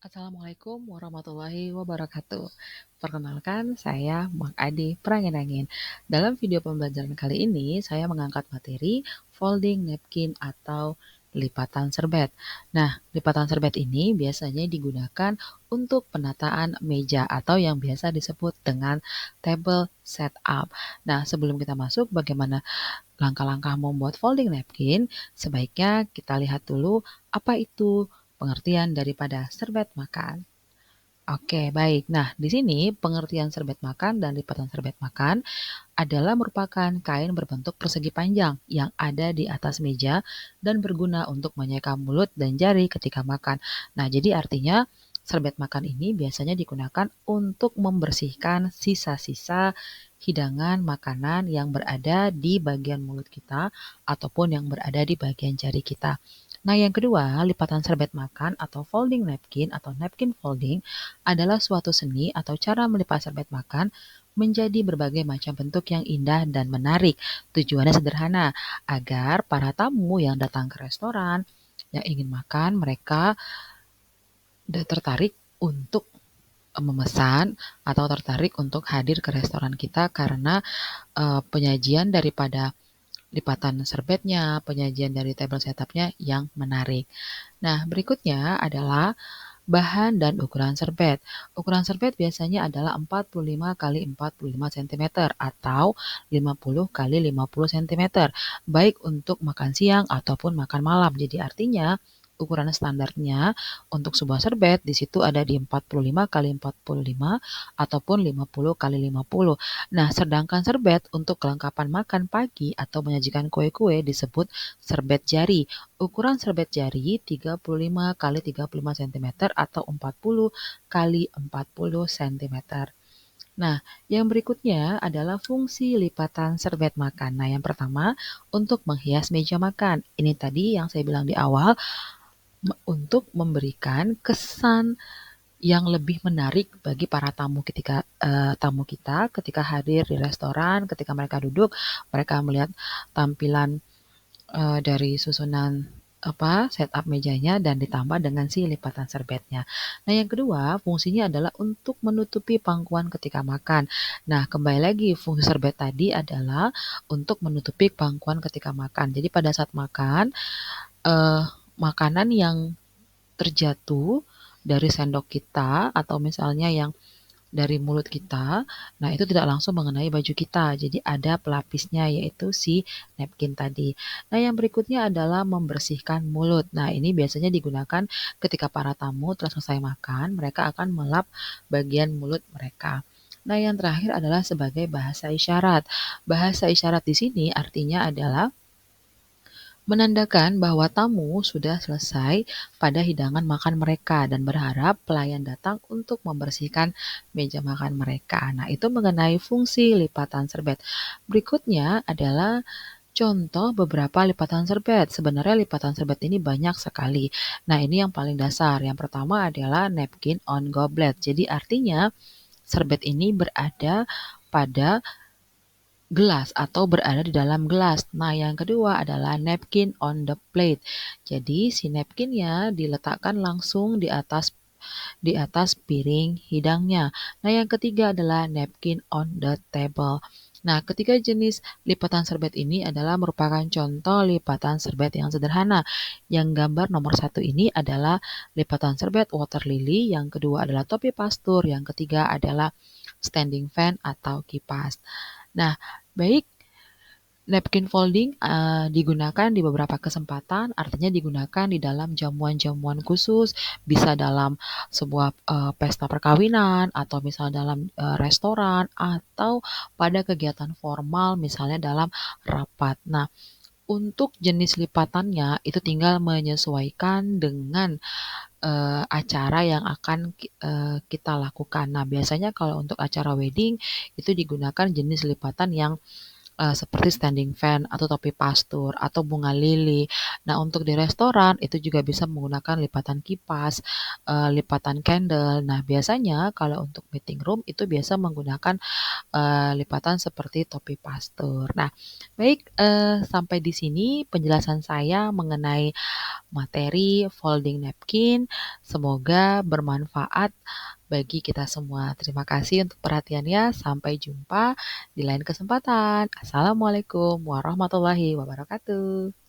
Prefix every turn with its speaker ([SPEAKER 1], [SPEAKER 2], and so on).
[SPEAKER 1] Assalamualaikum warahmatullahi wabarakatuh. Perkenalkan, saya Mak Adi Prangin-Angin. Dalam video pembelajaran kali ini, saya mengangkat materi folding napkin atau lipatan serbet. Nah, lipatan serbet ini biasanya digunakan untuk penataan meja atau yang biasa disebut dengan table setup. Nah, sebelum kita masuk bagaimana langkah-langkah membuat folding napkin, sebaiknya kita lihat dulu apa itu pengertian daripada serbet makan. Oke, baik. Nah, di sini pengertian serbet makan dan lipatan serbet makan adalah merupakan kain berbentuk persegi panjang yang ada di atas meja dan berguna untuk menyeka mulut dan jari ketika makan. Nah, jadi artinya serbet makan ini biasanya digunakan untuk membersihkan sisa-sisa hidangan makanan yang berada di bagian mulut kita ataupun yang berada di bagian jari kita. Nah, yang kedua, lipatan serbet makan atau folding napkin atau napkin folding adalah suatu seni atau cara melipat serbet makan menjadi berbagai macam bentuk yang indah dan menarik. Tujuannya sederhana, agar para tamu yang datang ke restoran yang ingin makan, mereka tertarik untuk memesan atau tertarik untuk hadir ke restoran kita karena penyajian daripada lipatan serbetnya, penyajian dari table setupnya yang menarik. Nah, berikutnya adalah bahan dan ukuran serbet. Ukuran serbet biasanya adalah 45 kali 45 cm atau 50 kali 50 cm, baik untuk makan siang ataupun makan malam. Jadi artinya ukuran standarnya untuk sebuah serbet di situ ada di 45 kali 45 ataupun 50 kali 50. Nah, sedangkan serbet untuk kelengkapan makan pagi atau menyajikan kue-kue disebut serbet jari. Ukuran serbet jari 35 kali 35 cm atau 40 kali 40 cm. Nah, yang berikutnya adalah fungsi lipatan serbet makan. Nah, yang pertama untuk menghias meja makan. Ini tadi yang saya bilang di awal, untuk memberikan kesan yang lebih menarik bagi para tamu kita ketika hadir di restoran, ketika mereka duduk, mereka melihat tampilan dari susunan setup mejanya dan ditambah dengan si lipatan serbetnya. Nah, yang kedua, fungsinya adalah untuk menutupi pangkuan ketika makan. Nah, kembali lagi fungsi serbet tadi adalah untuk menutupi pangkuan ketika makan. Jadi pada saat makan, eh, makanan yang terjatuh dari sendok kita atau misalnya yang dari mulut kita, nah itu tidak langsung mengenai baju kita. Jadi ada pelapisnya yaitu si napkin tadi. Nah, yang berikutnya adalah membersihkan mulut. Nah, ini biasanya digunakan ketika para tamu telah selesai makan, mereka akan melap bagian mulut mereka. Nah, yang terakhir adalah sebagai bahasa isyarat. Bahasa isyarat di sini artinya adalah menandakan bahwa tamu sudah selesai pada hidangan makan mereka dan berharap pelayan datang untuk membersihkan meja makan mereka. Nah, itu mengenai fungsi lipatan serbet. Berikutnya adalah contoh beberapa lipatan serbet. Sebenarnya lipatan serbet ini banyak sekali. Nah, ini yang paling dasar. Yang pertama adalah napkin on goblet. Jadi artinya serbet ini berada pada gelas atau berada di dalam gelas. Nah, yang kedua adalah napkin on the plate. Jadi, si napkinnya diletakkan langsung di atas piring hidangnya. Nah, yang ketiga adalah napkin on the table. Nah, ketiga jenis lipatan serbet ini adalah merupakan contoh lipatan serbet yang sederhana. Yang gambar nomor 1 ini adalah lipatan serbet water lily, yang kedua adalah topi pastur, yang ketiga adalah standing fan atau kipas. Nah, baik, napkin folding digunakan di beberapa kesempatan, artinya digunakan di dalam jamuan-jamuan khusus, bisa dalam sebuah pesta perkawinan, atau misalnya dalam restoran, atau pada kegiatan formal, misalnya dalam rapat. Nah, untuk jenis lipatannya itu tinggal menyesuaikan dengan acara yang akan kita lakukan. Nah, biasanya kalau untuk acara wedding itu digunakan jenis lipatan yang seperti standing fan atau topi pastur atau bunga lili. Nah, untuk di restoran itu juga bisa menggunakan lipatan kipas, lipatan candle. Nah, biasanya kalau untuk meeting room itu biasa menggunakan lipatan seperti topi pastur. Nah, baik, sampai di sini penjelasan saya mengenai materi folding napkin. Semoga bermanfaat bagi kita semua. Terima kasih untuk perhatiannya. Sampai jumpa di lain kesempatan. Assalamualaikum warahmatullahi wabarakatuh.